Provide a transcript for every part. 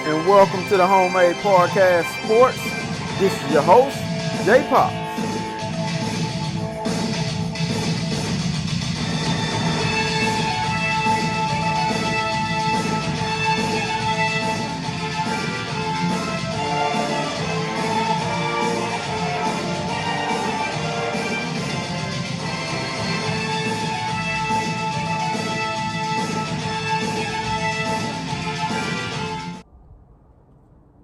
and welcome to the Homemade Podcast Sports. This is your host, J Pop.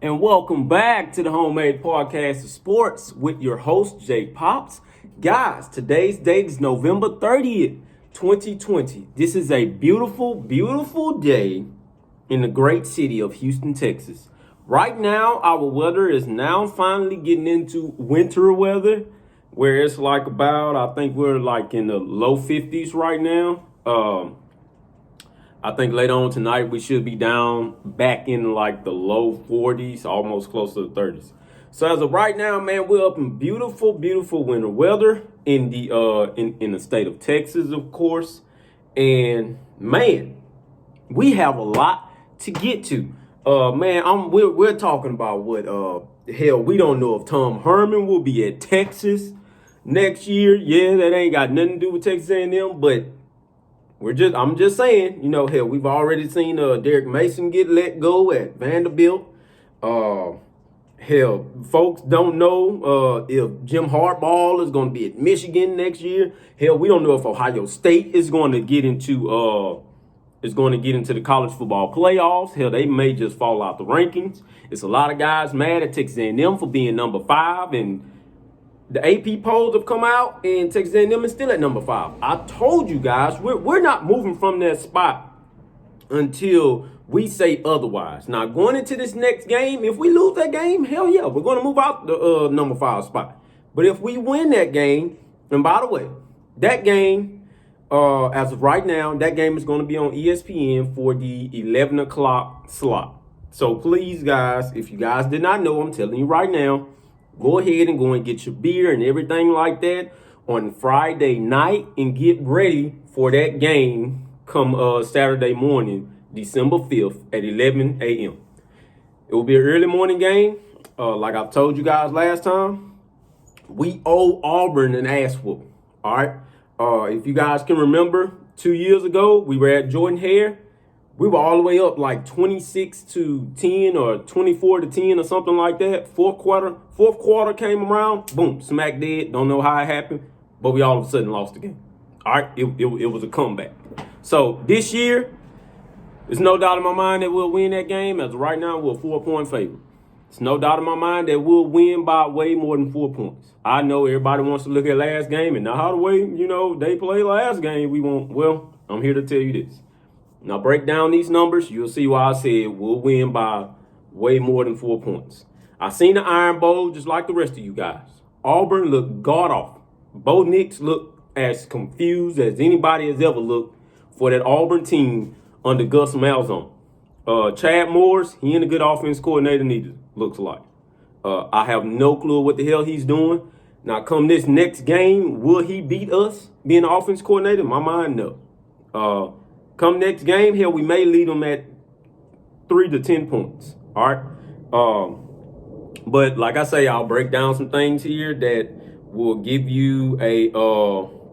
And welcome back to the Homemade Podcast of Sports with your host, Jay Pops. Guys, today's date is November 30th, 2020. This is a beautiful, beautiful day in the great city of Houston, Texas. Right now, our weather is now finally getting into winter weather, where it's like about, I think we're like in the low 50s right now. I think later on tonight, we should be down back in like the low 40s, almost close to the 30s. So as of right now, man, we're up in beautiful, beautiful winter weather in the in the state of Texas, of course. And man, we have a lot to get to. We're talking about what hell, we don't know if Tom Herman will be at Texas next year. Yeah, that ain't got nothing to do with Texas A&M, but I'm just saying, hell, we've already seen Derek Mason get let go at Vanderbilt. Hell, folks don't know if Jim Harbaugh is going to be at Michigan next year. Hell, we don't know if Ohio State is going to get into the college football playoffs. Hell, they may just fall out the rankings. It's a lot of guys mad at Texas A&M for being number 5, and the AP polls have come out, and Texas A&M is still at number 5. I told you guys, we're not moving from that spot until we say otherwise. Now, going into this next game, if we lose that game, hell yeah, we're going to move out the number 5 spot. But if we win that game, and by the way, that game, as of right now, that game is going to be on ESPN for the 11 o'clock slot. So please, guys, if you guys did not know, I'm telling you right now, go ahead and go and get your beer and everything like that on Friday night and get ready for that game come Saturday morning, December 5th at 11 a.m. It will be an early morning game. Like I've told you guys last time, we owe Auburn an ass whooping. All right. If you guys can remember, 2 years ago, we were at Jordan-Hare. We were all the way up like 26-10 or 24-10 or something like that. Fourth quarter came around, boom, smack dead. Don't know how it happened, but we all of a sudden lost the game. All right, it was a comeback. So this year, there's no doubt in my mind that we'll win that game. As of right now, we're a 4-point favorite. There's no doubt in my mind that we'll win by way more than 4 points. I know everybody wants to look at last game and not how the way, they played last game. We won't. Well, I'm here to tell you this. Now, break down these numbers. You'll see why I said we'll win by way more than 4 points. I seen the Iron Bowl just like the rest of you guys. Auburn looked god-awful. Bo Nix looked as confused as anybody has ever looked for that Auburn team under Gus Malzahn. Chad Morris, he ain't a good offense coordinator neither, looks like. I have no clue what the hell he's doing. Now, come this next game, will he beat us being an offense coordinator? In my mind, no. Come next game, hell, we may lead them at 3 to 10 points. All right. But like I say, I'll break down some things here that will give you a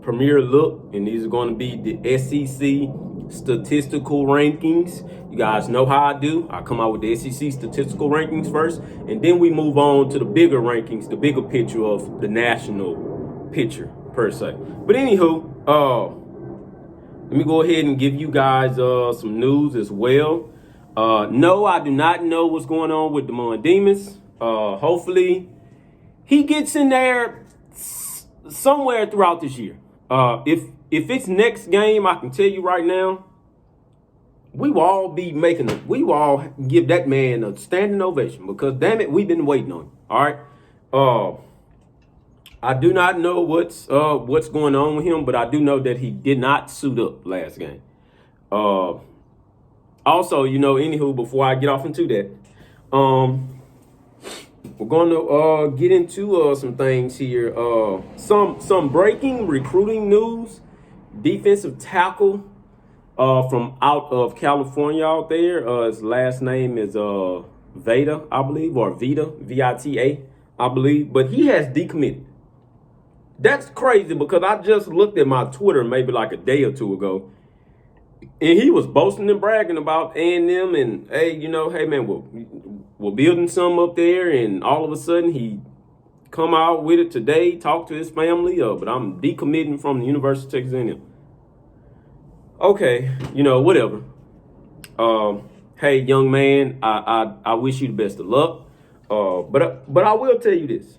premier look. And these are going to be the SEC statistical rankings. You guys know how I do. I come out with the SEC statistical rankings first. And then we move on to the bigger rankings, the bigger picture of the national picture, per se. But anywho, let me go ahead and give you guys some news as well. No, I do not know what's going on with Damon Demas. Hopefully, he gets in there somewhere throughout this year. If it's next game, I can tell you right now, we will all give that man a standing ovation because, damn it, we've been waiting on him. All right. I do not know what's going on with him, but I do know that he did not suit up last game. Also, anywho, before I get off into that, we're going to get into some things here. Some breaking recruiting news. Defensive tackle from out of California out there. His last name is Vita, I believe, or Vita, Vita, I believe, but he has decommitted. That's crazy because I just looked at my Twitter maybe like a day or two ago, and he was boasting and bragging about A&M and, hey, hey, man, we're building something up there, and all of a sudden he come out with it today, talk to his family, but I'm decommitting from the University of Texas A&M. Okay, whatever. Hey, young man, I wish you the best of luck. But I will tell you this.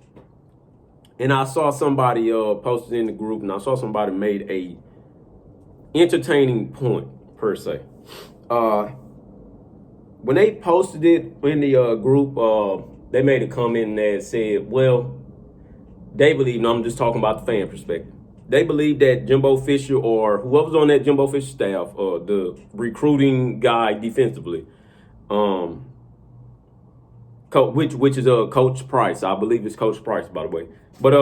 And I saw somebody posted in the group, and I saw somebody made a entertaining point per se. When they posted it in the group, they made a comment that said, well, they believe, and I'm just talking about the fan perspective, they believe that Jimbo Fisher or whoever's on that Jimbo Fisher staff, the recruiting guy defensively, which is Coach Price. I believe it's Coach Price, by the way. But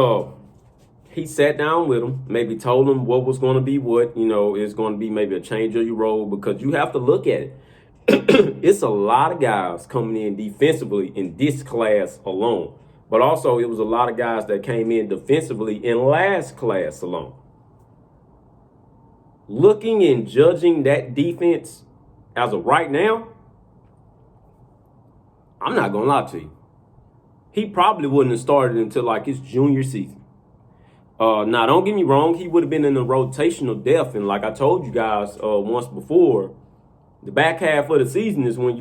he sat down with him, maybe told him what was going to be what, it's going to be maybe a change of your role, because you have to look at it. It's a lot of guys coming in defensively in this class alone. But also, it was a lot of guys that came in defensively in last class alone. Looking and judging that defense as of right now, I'm not going to lie to you. He probably wouldn't have started until like his junior season. Now, don't get me wrong. He would have been in a rotational depth. And like I told you guys once before, the back half of the season is when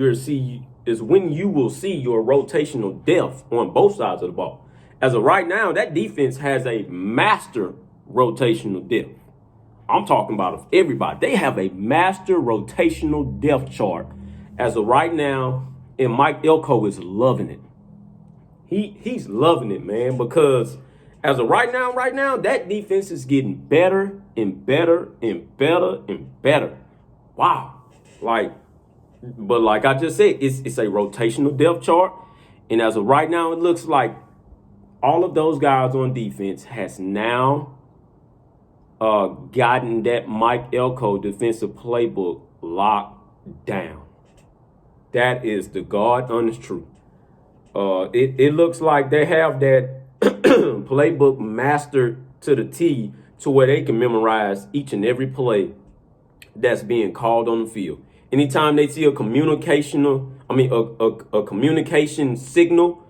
you will see your rotational depth on both sides of the ball. As of right now, that defense has a master rotational depth. I'm talking about everybody. They have a master rotational depth chart as of right now, and Mike Elko is loving it. He's loving it, man, because as of right now, that defense is getting better and better and better and better. Wow. But like I just said, it's a rotational depth chart. And as of right now, it looks like all of those guys on defense has now gotten that Mike Elko defensive playbook locked down. That is the God honest truth. It looks like they have that playbook mastered to the T, to where they can memorize each and every play that's being called on the field. Anytime they see a communication signal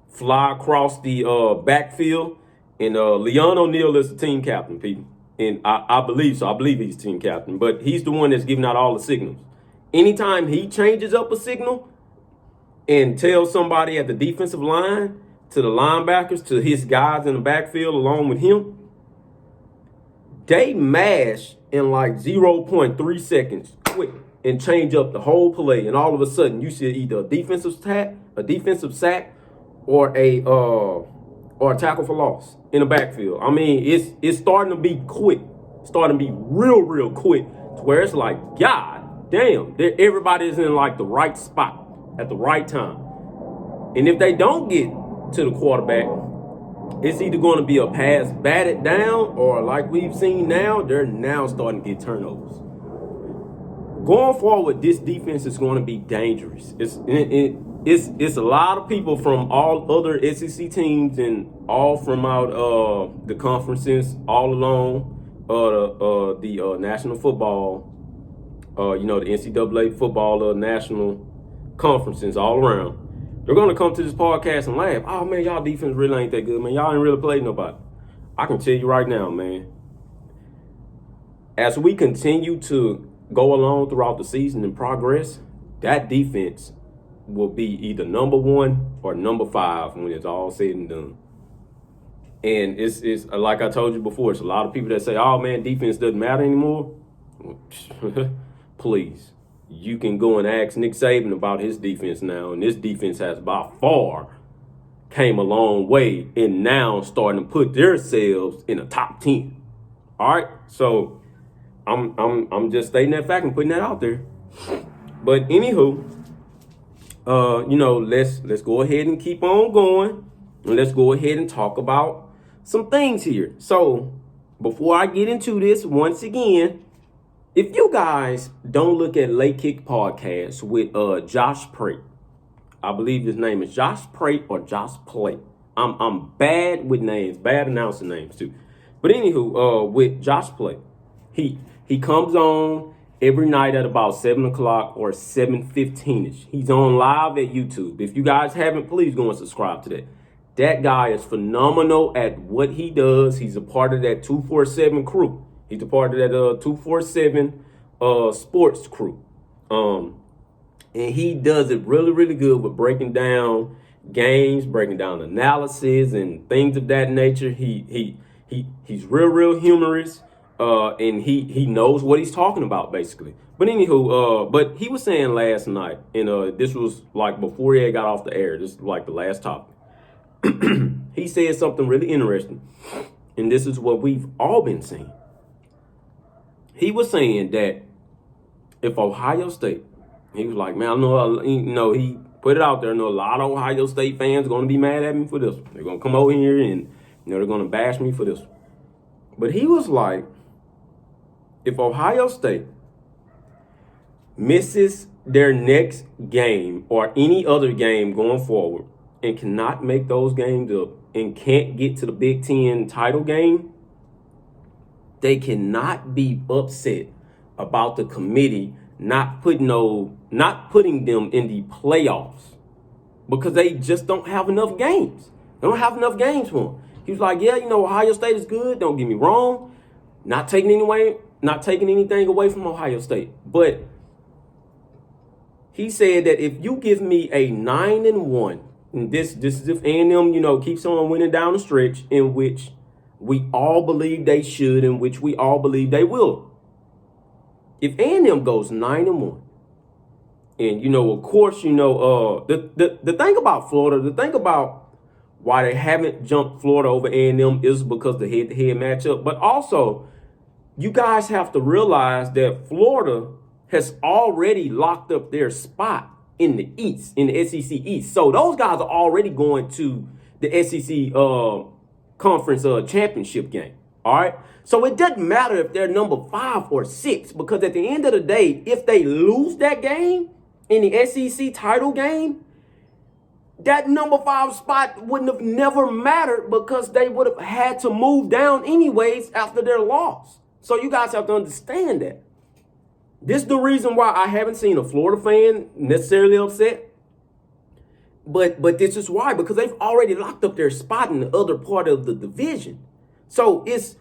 fly across the backfield, and Leon O'Neal is the team captain, people. And I believe so. I believe he's team captain, but he's the one that's giving out all the signals. Anytime he changes up a signal and tells somebody at the defensive line, to the linebackers, to his guys in the backfield along with him, they mash in like 0.3 seconds quick and change up the whole play. And all of a sudden, you see either a defensive sack, or a tackle for loss in the backfield. I mean, it's starting to be quick, starting to be real quick, to where it's like, God damn, everybody is in like the right spot at the right time. And if they don't get to the quarterback, it's either going to be a pass batted down, or like we've seen now, they're now starting to get turnovers. Going forward, this defense is going to be dangerous. It's a lot of people from all other SEC teams and all from out the conferences all along the National Football, the NCAA football national conferences all around. They're going to come to this podcast and laugh. Oh, man, y'all defense really ain't that good, man. Y'all ain't really played nobody. I can tell you right now, man, as we continue to go along throughout the season and progress, that defense will be either number 1 or number 5 when it's all said and done. And it's like I told you before, it's a lot of people that say, oh, man, defense doesn't matter anymore. Please. You can go and ask Nick Saban about his defense now, and this defense has by far came a long way and now starting to put themselves in the top 10. All right, so I'm just stating that fact and putting that out there. But anywho, let's go ahead and keep on going, and let's go ahead and talk about some things here. So before I get into this, once again, if you guys don't look at Late Kick Podcast with Josh Prate, I believe his name is Josh Prate or Josh Plate. I'm bad with names, bad announcing names too. But anywho, with Josh Plate, he comes on every night at about 7 o'clock or 7:15ish. He's on live at YouTube. If you guys haven't, please go and subscribe to that. That guy is phenomenal at what he does. He's a part of that 247 crew. He's a part of that 247 sports crew. And he does it really, really good with breaking down games, breaking down analysis and things of that nature. He's real humorous. And he knows what he's talking about, basically. But anywho, but he was saying last night, and this was like before he had got off the air. This is like the last topic. He said something really interesting, and this is what we've all been saying. He was saying that if Ohio State, he was like, man, I know, he put it out there. I know a lot of Ohio State fans are going to be mad at me for this. They're going to come over here and, they're going to bash me for this. But he was like, if Ohio State misses their next game or any other game going forward and cannot make those games up and can't get to the Big Ten title game, they cannot be upset about the committee not putting them in the playoffs because they just don't have enough games. They don't have enough games for them. He was like, yeah, Ohio State is good. Don't get me wrong. Not taking anything away from Ohio State. But he said that if you give me a 9-1, and this is if A&M, keeps on winning down the stretch in which we all believe they should, in which we all believe they will. If A&M goes 9-1, and of course, the thing about Florida, the thing about why they haven't jumped Florida over A&M is because the head-to-head matchup. But also, you guys have to realize that Florida has already locked up their spot in the East, in the SEC East. So those guys are already going to the SEC conference championship game. All right. So it doesn't matter if they're number 5 or 6, because at the end of the day, if they lose that game in the SEC title game, that number 5 spot wouldn't have never mattered because they would have had to move down anyways after their loss. So you guys have to understand that. This is the reason why I haven't seen a Florida fan necessarily upset. But this is why, because they've already locked up their spot in the other part of the division. So it's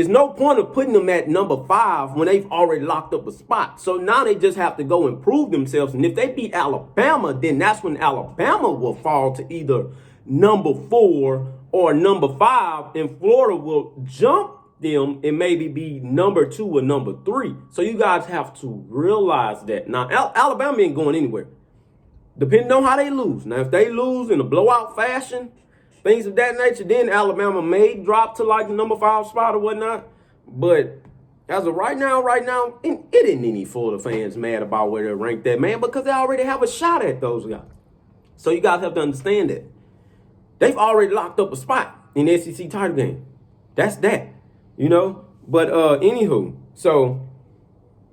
no point of putting them at number 5 when they've already locked up a spot. So now they just have to go and prove themselves. And if they beat Alabama, then that's when Alabama will fall to either number 4 or number 5, and Florida will jump them and maybe be number 2 or number 3. So you guys have to realize that. Now, Alabama ain't going anywhere, depending on how they lose. Now, if they lose in a blowout fashion, things of that nature, then Alabama may drop to like the number 5 spot or whatnot. But as of right now, it isn't any Florida fans mad about where they're ranked at, man, because they already have a shot at those guys. So you guys have to understand that. They've already locked up a spot in the SEC title game. That's that, But anywho, so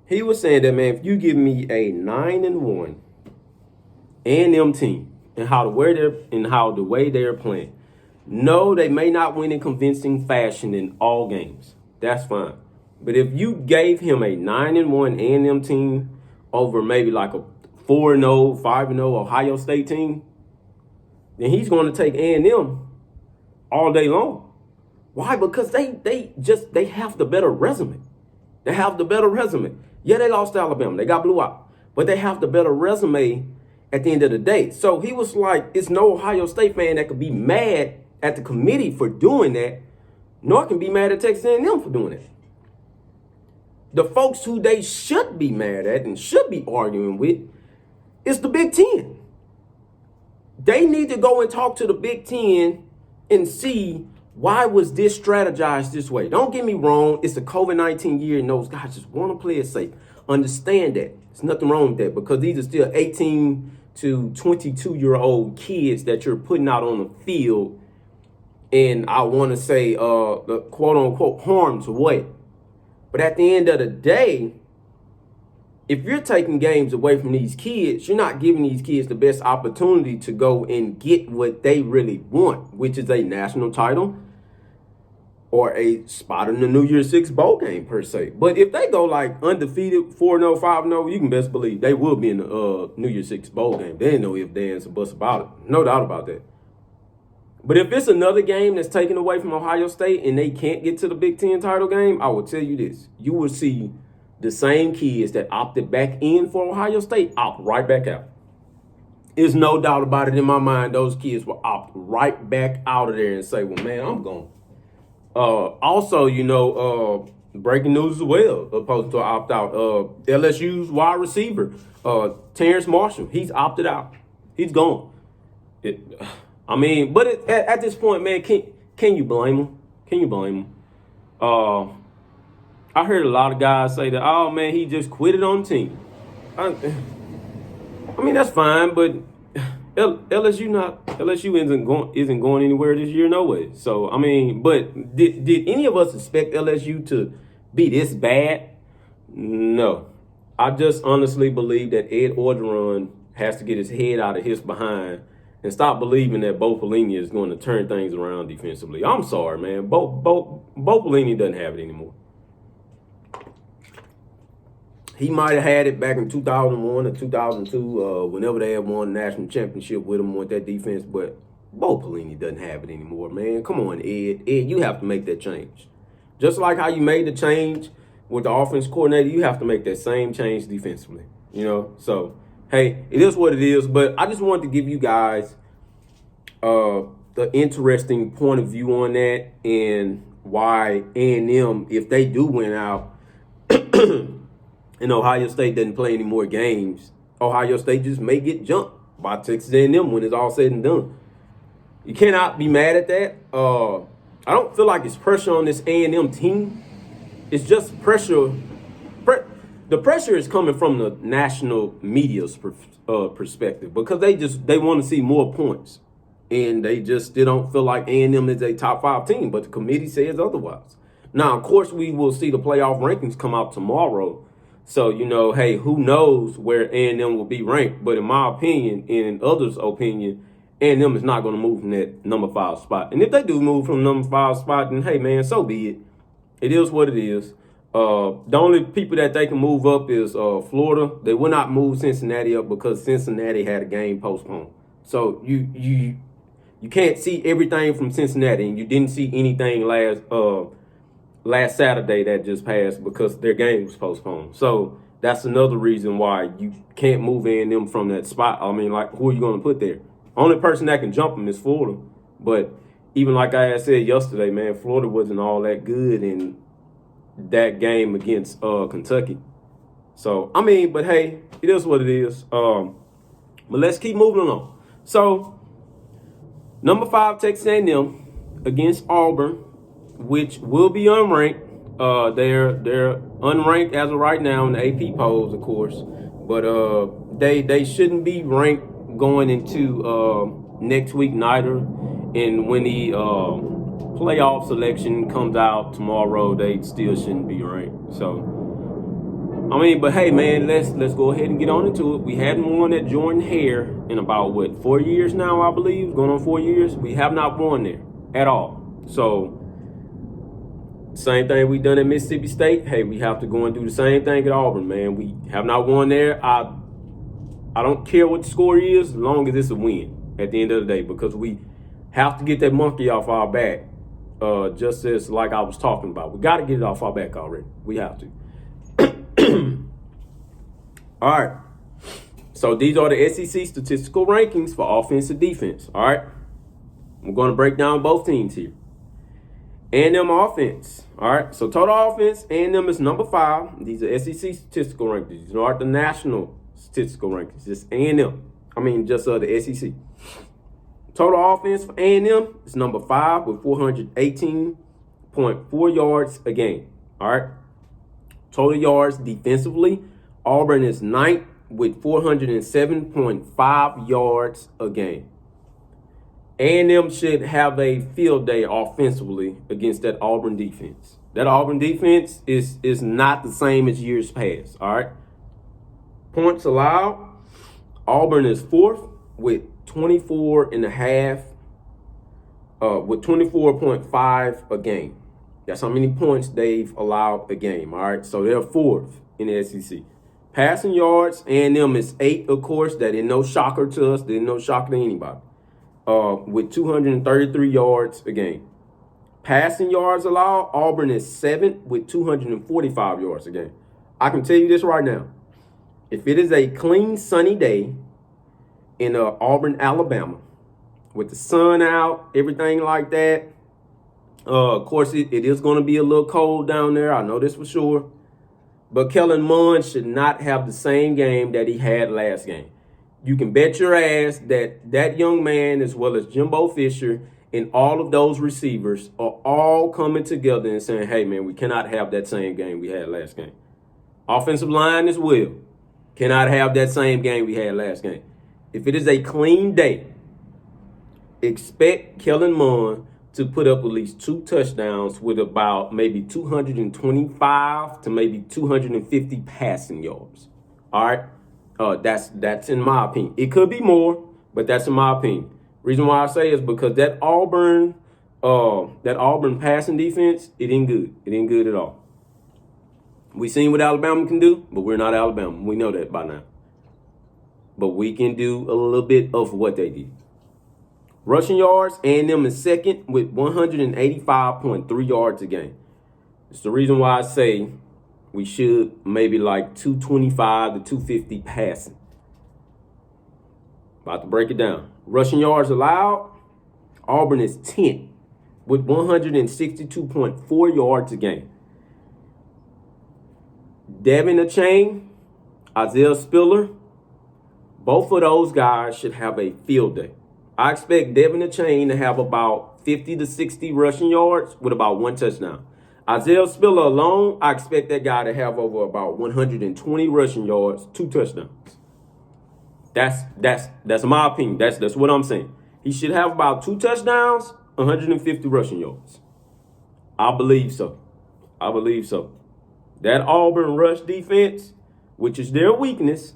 he was saying that, man, if you give me a 9-1 A&M team and how the way they're playing, no, they may not win in convincing fashion in all games. That's fine. But if you gave him a 9-1 A&M team over maybe like a 4-0, 5-0 Ohio State team, then he's going to take A&M all day long. Why? Because they have the better resume. They have the better resume. Yeah, they lost to Alabama. They got blew out. But they have the better resume at the end of the day. So he was like, it's no Ohio State fan that could be mad at the committee for doing that, nor can be mad at Texas A&M for doing it. The folks who they should be mad at and should be arguing with is the Big Ten. They need to go and talk to the Big Ten and see, why was this strategized this way? Don't get me wrong. It's a COVID-19 year and those guys just want to play it safe. Understand that. There's nothing wrong with that, because these are still 18 to 22-year-old kids that you're putting out on the field. And I want to say, the quote unquote harm's way. But at the end of the day, if you're taking games away from these kids, you're not giving these kids the best opportunity to go and get what they really want, which is a national title or a spot in the New Year's Six bowl game per se. But if they go like undefeated, 4-0, 5-0, you can best believe they will be in the New Year's Six bowl game. They ain't no ifs, ands, or buts about it. No doubt about that. But if it's another game that's taken away from Ohio State and they can't get to the Big Ten title game, I will tell you this. You will see the same kids that opted back in for Ohio State opt right back out. There's no doubt about it in my mind. Those kids will opt right back out of there and say, well, man, I'm gone. Also, breaking news as well, opposed to opt out. LSU's wide receiver, Terrence Marshall, he's opted out. He's gone. At this point, man, can you blame him? Can you blame him? I heard a lot of guys say that, oh, man, he just quitted on the team. I mean, that's fine, but LSU isn't going anywhere this year, no way. So, I mean, but did any of us expect LSU to be this bad? No. I just honestly believe that Ed Orgeron has to get his head out of his behind and stop believing that Bo Pelini is going to turn things around defensively. I'm sorry, man. Bo Pelini doesn't have it anymore. He might have had it back in 2001 or 2002, whenever they had won the national championship with him with that defense. But Bo Pelini doesn't have it anymore, man. Come on, Ed. Ed, you have to make that change. Just like how you made the change with the offense coordinator, you have to make that same change defensively. So, hey, it is what it is. But I just wanted to give you guys the interesting point of view on that and why A&M, if they do win out, and Ohio State doesn't play any more games, Ohio State just may get jumped by Texas A&M when it's all said and done. You cannot be mad at that. I don't feel like it's pressure on this A&M team. It's just pressure. The pressure is coming from the national media's perspective because they want to see more points. And they don't feel like A&M is a top 5 team, but the committee says otherwise. Now, of course, we will see the playoff rankings come out tomorrow. So, hey, who knows where A&M will be ranked. But in my opinion, and in others' opinion, A&M is not going to move from that number 5 spot. And if they do move from number 5 spot, then, hey, man, so be it. It is what it is. The only people that they can move up is Florida. They will not move Cincinnati up because Cincinnati had a game postponed. So you can't see everything from Cincinnati, and you didn't see anything last Saturday that just passed because their game was postponed. So that's another reason why you can't move A&M from that spot. I mean, like, who are you going to put there? Only person that can jump them is Florida. But even like I had said yesterday, man, Florida wasn't all that good in that game against Kentucky. So, I mean, but hey, it is what it is. But let's keep moving along. So, number 5, Texas A&M against Auburn, which will be unranked. They're unranked as of right now in the AP polls, of course. But they shouldn't be ranked going into next week neither. And when the playoff selection comes out tomorrow, they still shouldn't be ranked. So, I mean, but hey, man, let's go ahead and get on into it. We haven't won at Jordan Hare in about, 4 years now, I believe, going on 4 years. We have not won there at all. So, same thing we done at Mississippi State. Hey, we have to go and do the same thing at Auburn, man. We have not won there. I don't care what the score is as long as it's a win at the end of the day because we have to get that monkey off our back, just as like I was talking about. We got to get it off our back already. We have to. All right. So these are the SEC statistical rankings for offense and defense. All right. We're going to break down both teams here. A&M offense. All right. So total offense, A&M is number 5. These are SEC statistical rankings. These aren't the national statistical rankings. Just A&M. I mean, just the SEC. Total offense for A&M is number 5 with 418.4 yards a game. All right. Total yards defensively, Auburn is 9th with 407.5 yards a game. A&M should have a field day offensively against that Auburn defense. That Auburn defense is not the same as years past, all right? Points allowed, Auburn is fourth with 24.5, with 24.5 a game. That's how many points they've allowed a game, all right? So they're fourth in the SEC. Passing yards, A&M is 8, of course. That is no shocker to us. That is no shocker to anybody. With 233 yards a game. Passing yards allowed, Auburn is 7th with 245 yards a game. I can tell you this right now. If it is a clean, sunny day in Auburn, Alabama, with the sun out, everything like that, of course, it is going to be a little cold down there. I know this for sure. But Kellen Mond should not have the same game that he had last game. You can bet your ass that that young man, as well as Jimbo Fisher and all of those receivers, are all coming together and saying, hey, man, we cannot have that same game we had last game. Offensive line as well cannot have that same game we had last game. If it is a clean day, expect Kellen Mond to put up at least 2 touchdowns with about maybe 225 to maybe 250 passing yards. All right, that's in my opinion. It could be more, but that's in my opinion. Reason why I say is because that Auburn passing defense, it ain't good. It ain't good at all. We seen what Alabama can do, but we're not Alabama. We know that by now. But we can do a little bit of what they did. Rushing yards, A&M is second with 185.3 yards a game. It's the reason why I say we should maybe like 225 to 250 passing. About to break it down. Rushing yards allowed, Auburn is 10th with 162.4 yards a game. Devin Achane, Isaiah Spiller, both of those guys should have a field day. I expect Devin Achane to have about 50 to 60 rushing yards with about 1 touchdown. Isaiah Spiller alone, I expect that guy to have over about 120 rushing yards, 2 touchdowns. That's my opinion. That's what I'm saying. He should have about 2 touchdowns, 150 rushing yards. I believe so. That Auburn rush defense, which is their weakness,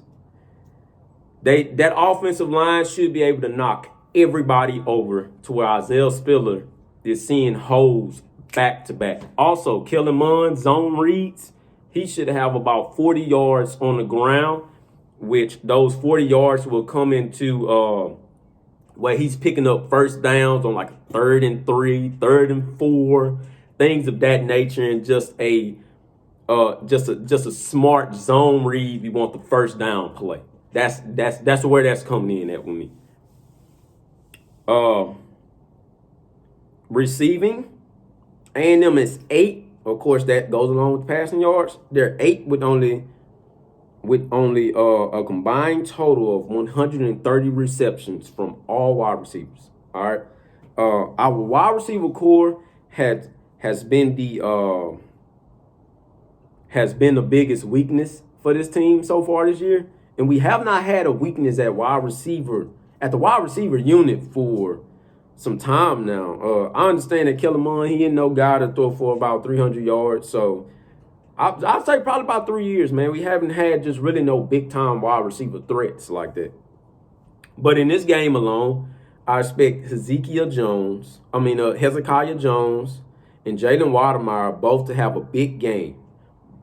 that offensive line should be able to knock everybody over to where Isaiah Spiller is seeing holes back to back. Also, Kellen Mond, zone reads, he should have about 40 yards on the ground, which those 40 yards will come into where he's picking up first downs on like 3rd and 3, 3rd and 4, things of that nature, and just a smart zone read. We want the first down play. That's where that's coming in at with me. Receiving, A&M is 8. Of course, that goes along with passing yards. They're 8 with only a combined total of 130 receptions from all wide receivers. All right, our wide receiver core has been the biggest weakness for this team so far this year, and we have not had a weakness at the wide receiver unit for some time now. I understand that Kellen Mond, he ain't no guy to throw for about 300 yards. So I'd say probably about 3 years, man. We haven't had just really no big-time wide receiver threats like that. But in this game alone, I expect Hezekiah Jones and Jalen Watermeyer both to have a big game.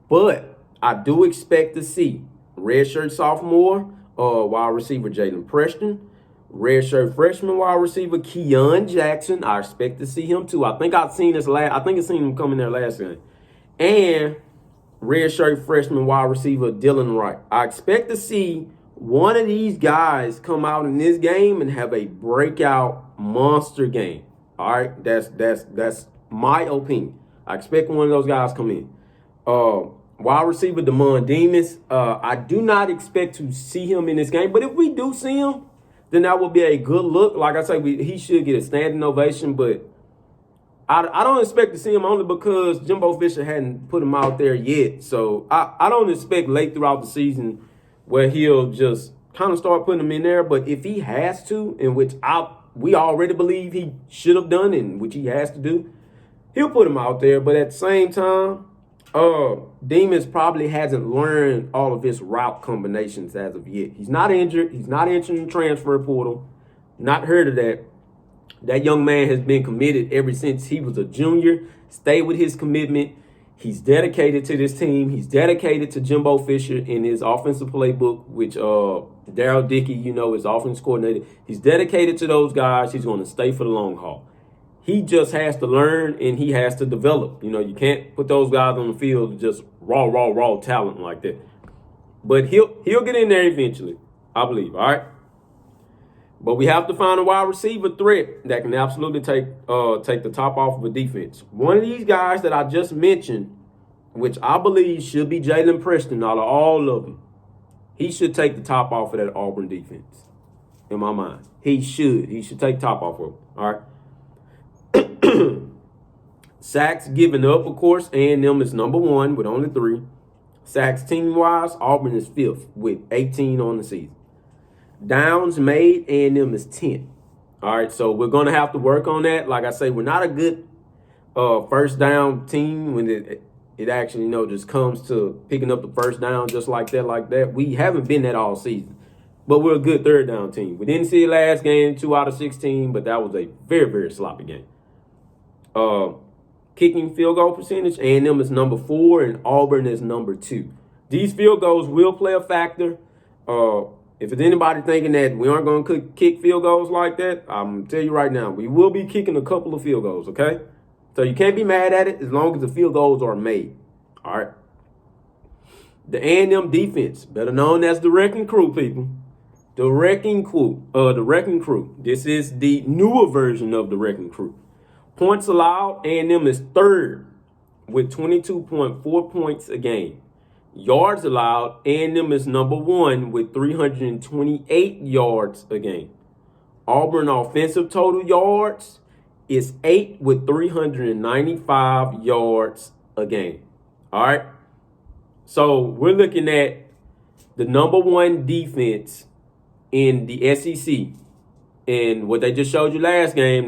But I do expect to see redshirt sophomore wide receiver Jalen Preston, redshirt freshman wide receiver Keon Jackson. I expect to see him too. I think I've seen him come in there last game. And redshirt freshman wide receiver Dylan Wright. I expect to see one of these guys come out in this game and have a breakout monster game. All right, that's my opinion. I expect one of those guys come in. Wide receiver Damon Demas. I do not expect to see him in this game, but if we do see him, then that will be a good look. Like I say, he should get a standing ovation, but I don't expect to see him only because Jimbo Fisher hadn't put him out there yet. So I don't expect late throughout the season where he'll just kind of start putting him in there. But if he has to, in which we already believe he should have done, and which he has to do, he'll put him out there. But at the same time, Demons probably hasn't learned all of his route combinations as of yet. He's not injured. He's not entering the transfer portal. Not heard of that. That young man has been committed ever since he was a junior. Stay with his commitment. He's dedicated to this team. He's dedicated to Jimbo Fisher in his offensive playbook, which Daryl Dickey, is offense coordinator. He's dedicated to those guys. He's going to stay for the long haul. He just has to learn and he has to develop. You can't put those guys on the field just raw talent like that. But he'll get in there eventually, I believe. All right. But we have to find a wide receiver threat that can absolutely take the top off of a defense. One of these guys that I just mentioned, which I believe should be Jalen Preston out of all of them, he should take the top off of that Auburn defense. In my mind, he should take top off of it. All right. Sacks given up, of course, A&M is number 1 with only 3. Sacks team-wise, Auburn is 5th with 18 on the season. Downs made, A&M is 10th. All right, so we're going to have to work on that. Like I say, we're not a good first down team when it actually, just comes to picking up the first down just like that. We haven't been that all season. But we're a good third down team. We didn't see it last game, 2 out of 16, but that was a very, very sloppy game. Kicking field goal percentage, A&M is number 4 and Auburn is number 2. These field goals will play a factor. If it's anybody thinking that we aren't going to kick field goals like that, I'm going to tell you right now, we will be kicking a couple of field goals, okay? So you can't be mad at it as long as the field goals are made. All right. The A&M defense, better known as the Wrecking Crew, people. The Wrecking Crew. This is the newer version of the Wrecking Crew. Points allowed, A&M is 3rd with 22.4 points a game. Yards allowed, A&M is number 1 with 328 yards a game. Auburn offensive total yards is 8 with 395 yards a game. All right. So we're looking at the number 1 defense in the SEC. And what they just showed you last game,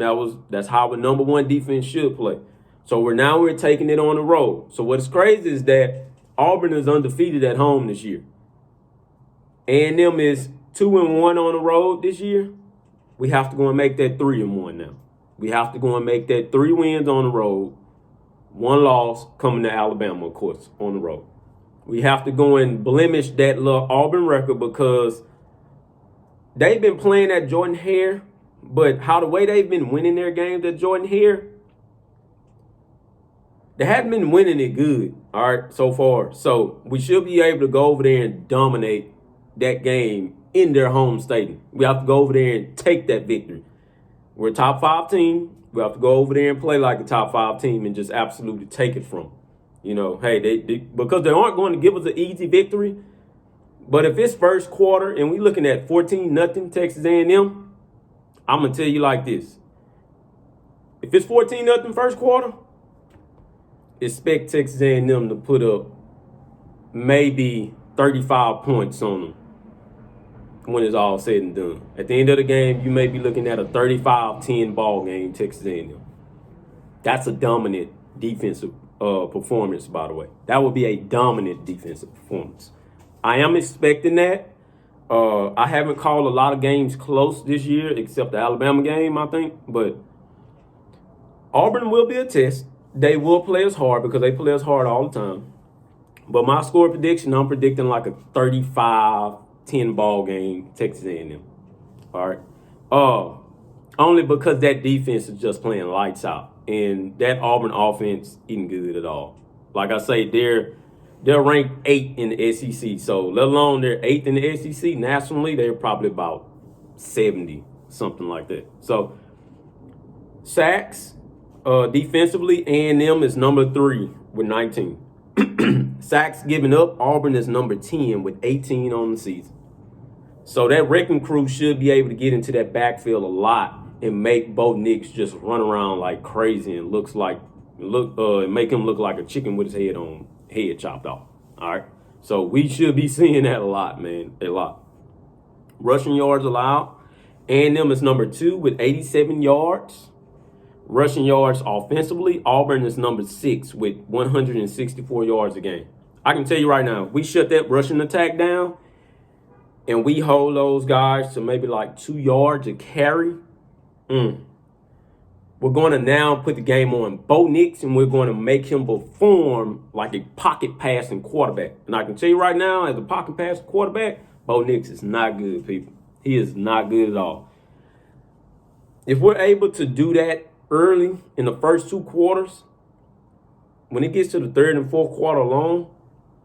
that's how a number 1 defense should play. So we're taking it on the road. So what's crazy is that Auburn is undefeated at home this year. A&M is 2-1 on the road this year. We have to go and make that 3-1 now. We have to go and make that 3 wins on the road, 1 loss coming to Alabama, of course, on the road. We have to go and blemish that little Auburn record because they've been playing at Jordan Hare, but the way they've been winning their games at Jordan Hare, they haven't been winning it good, all right, so far. So we should be able to go over there and dominate that game in their home stadium. We have to go over there and take that victory. We're a top 5 team. We have to go over there and play like a top 5 team and just absolutely take it from them. Hey, because they aren't going to give us an easy victory. But if it's first quarter and we're looking at 14-0 Texas A&M, I'm going to tell you like this. If it's 14-0 first quarter, expect Texas A&M to put up maybe 35 points on them when it's all said and done. At the end of the game, you may be looking at a 35-10 ball game, Texas A&M. That's a dominant defensive performance, by the way. That would be a dominant defensive performance. I am expecting that. I haven't called a lot of games close this year, except the Alabama game, I think. But Auburn will be a test. They will play us hard because they play us hard all the time. But my score prediction, I'm predicting like a 35-10 ball game, Texas A&M. All right. Only because that defense is just playing lights out. And that Auburn offense isn't good at all. Like I say, they're ranked 8th in the SEC. So let alone they're 8th in the SEC nationally, they're probably about 70, something like that. So sacks, defensively, A&M is number 3 with 19. Sacks given up, Auburn is number 10 with 18 on the season. So that Wrecking Crew should be able to get into that backfield a lot and make Bo Nix just run around like crazy and make him look like a chicken with his head chopped off. All right. So we should be seeing that a lot, man. A lot. Rushing yards allowed. A&M is number 2 with 87 yards. Rushing yards offensively, Auburn is number 6 with 164 yards a game. I can tell you right now, we shut that rushing attack down and we hold those guys to maybe like 2 yards a carry. We're going to now put the game on Bo Nix, and we're going to make him perform like a pocket passing quarterback. And I can tell you right now, as a pocket passing quarterback, Bo Nix is not good, people. He is not good at all. If we're able to do that early in the first 2 quarters, when it gets to the third and fourth quarter alone,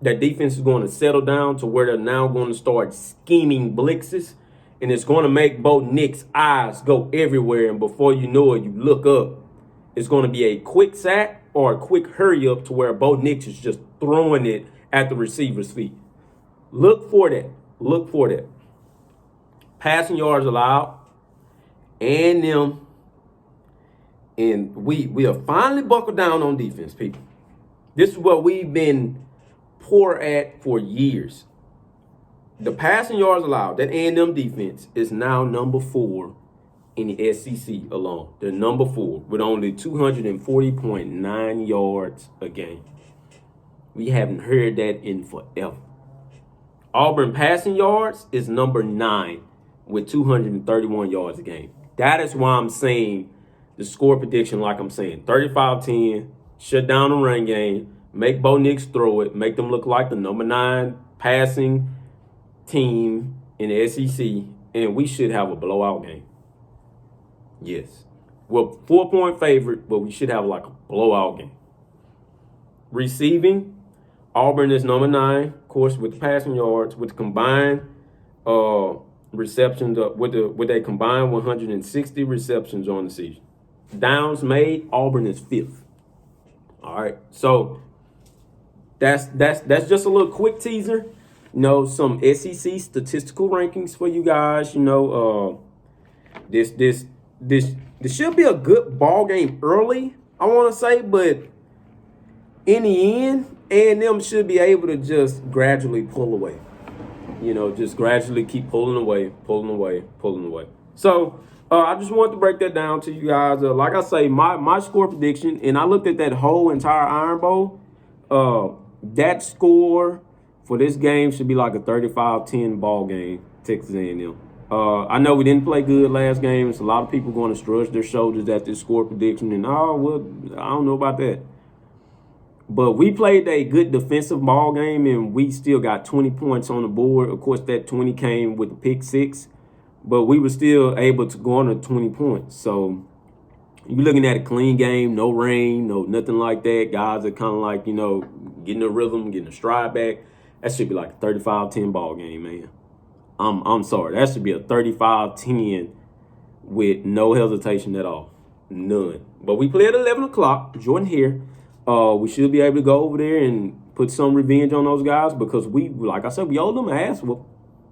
that defense is going to settle down to where they're now going to start scheming blitzes. And it's going to make Bo Nix's eyes go everywhere. And before you know it, you look up. It's going to be a quick sack or a quick hurry up to where Bo Nix is just throwing it at the receiver's feet. Look for that. Look for that. Passing yards allowed. And them. And we have finally buckled down on defense, people. This is what we've been poor at for years. The passing yards allowed, that A&M defense is now number 4 in the SEC alone. They're number 4 with only 240.9 yards a game. We haven't heard that in forever. Auburn passing yards is number 9 with 231 yards a game. That is why I'm saying the score prediction like I'm saying. 35-10, shut down the run game, make Bo Nix throw it, make them look like the number 9 passing team in the SEC, and we should have a blowout game. Yes. We're 4-point favorite, but we should have like a blowout game. Receiving, Auburn is number 9, of course, with the passing yards, with the combined receptions, with a combined 160 receptions on the season. Downs made, Auburn is 5th. All right, so that's just a little quick teaser. You know, some SEC statistical rankings for you guys. You know, this should be a good ball game early, I want to say, but in the end, A&M should be able to just gradually pull away. You know, just gradually keep pulling away. So I just wanted to break that down to you guys. Like I say, my score prediction, and I looked at that whole entire Iron Bowl. That score for this game should be like a 35-10 ball game, Texas A&M. I know we didn't play good last game. It's a lot of people going to shrug their shoulders at this score prediction. And, I don't know about that. But we played a good defensive ball game, and we still got 20 points on the board. Of course, that 20 came with the pick 6. But we were still able to go under 20 points. So you're looking at a clean game, no rain, no nothing like that. Guys are kind of like, you know, getting a rhythm, getting a stride back. That should be like a 35-10 ball game, man. I'm sorry. That should be a 35-10 with no hesitation at all. None. But we play at 11 o'clock. Jordan here. We should be able to go over there and put some revenge on those guys because we, like I said, we owed them an ass whoop.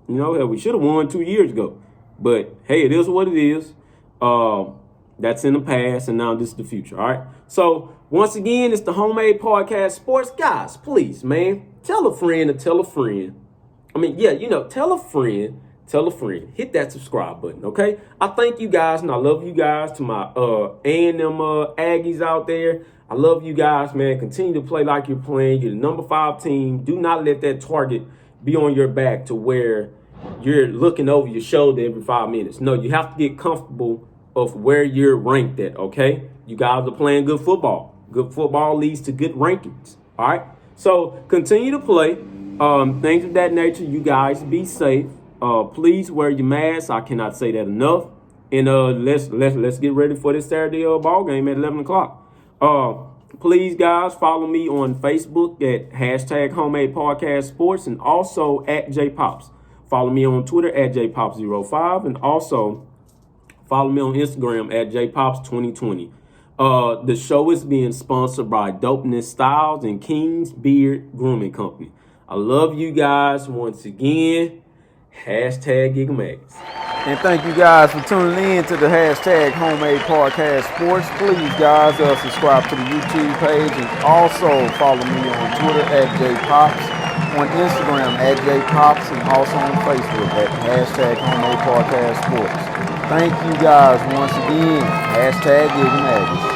You know, hell, we should have won 2 years ago. But, hey, it is what it is. That's in the past, and now this is the future, all right? So, once again, it's the Homemade Podcast Sports. Guys, please, man, tell a friend to tell a friend. I mean, yeah, you know, tell a friend. Hit that subscribe button, okay? I thank you guys, and I love you guys. To my A&M Aggies out there, I love you guys, man. Continue to play like you're playing. You're the number 5 team. Do not let that target be on your back to where you're looking over your shoulder every 5 minutes. No, you have to get comfortable of where you're ranked at, okay? You guys are playing good football. Good football leads to good rankings, all right? So continue to play. Things of that nature. You guys be safe. Please wear your mask. I cannot say that enough. And let's get ready for this Saturday ball game at 11 o'clock. Please, guys, follow me on Facebook at #Homemade Podcast Sports and also at JPops. Follow me on Twitter at JPops05 and also follow me on Instagram at JPops2020. The show is being sponsored by Dopeness Styles and King's Beard Grooming Company. I love you guys once again. #GigaMags. And thank you guys for tuning in to the #Homemade Podcast Sports. Please, guys, subscribe to the YouTube page and also follow me on Twitter at JPops, on Instagram at JPops, and also on Facebook at #Homemade Podcast Sports. Thank you guys once again. Hashtag Aggies.